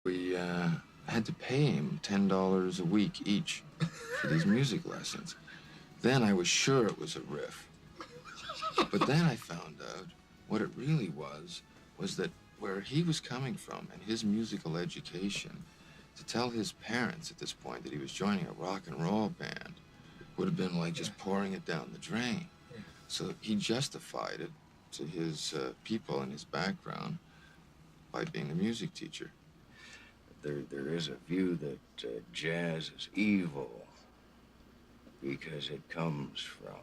We had to pay him $10 a week each for these music lessons. Then I was sure it was a riff. But then I found out what it really was that where he was coming from and his musical education, to tell his parents at this point that he was joining a rock and roll band would have been like just pouring it down the drain. So he justified it to his people and his background by being a music teacher. There is a view that jazz is evil because it comes from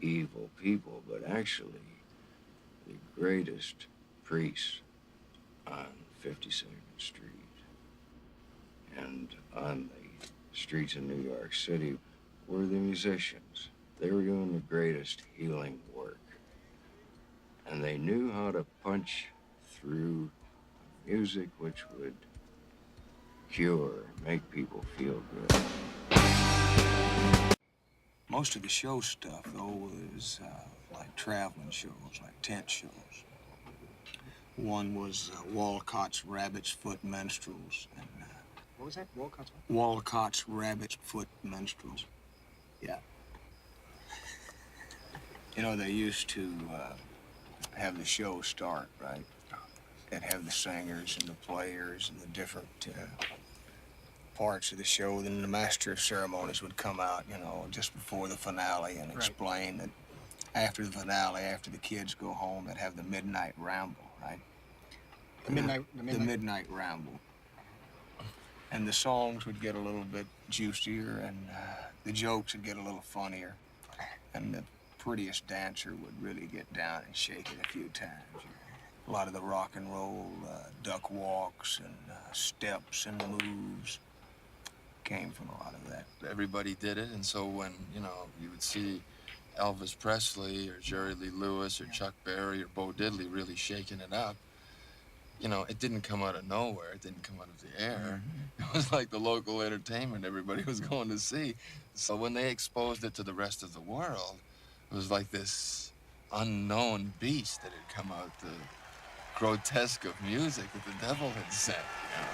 evil people, but actually the greatest priests on 52nd Street and on the streets of New York City were the musicians. They were doing the greatest healing work. And they knew how to punch through music which would cure, make people feel good. Most of the show stuff, though, is like traveling shows, like tent shows. One was Walcott's Rabbit's Foot Minstrels. And, what was that? Walcott's what? Walcott's Rabbit's Foot Minstrels. Yeah. You know, they used to have the show start, right? They'd have the singers and the players and the different parts of the show. Then the master of ceremonies would come out, you know, just before the finale and explain that after the finale, after the kids go home, they'd have the midnight ramble, right? The midnight ramble. And the songs would get a little bit juicier and the jokes would get a little funnier. And the prettiest dancer would really get down and shake it a few times. A lot of the rock and roll duck walks and steps and moves came from a lot of that. Everybody did it, and so when, you know, you would see Elvis Presley or Jerry Lee Lewis or Chuck Berry or Bo Diddley really shaking it up, you know, it didn't come out of nowhere. It didn't come out of the air. It was like the local entertainment everybody was going to see. So when they exposed it to the rest of the world, it was like this unknown beast that had come out, the grotesque of music that the devil had sent, you know.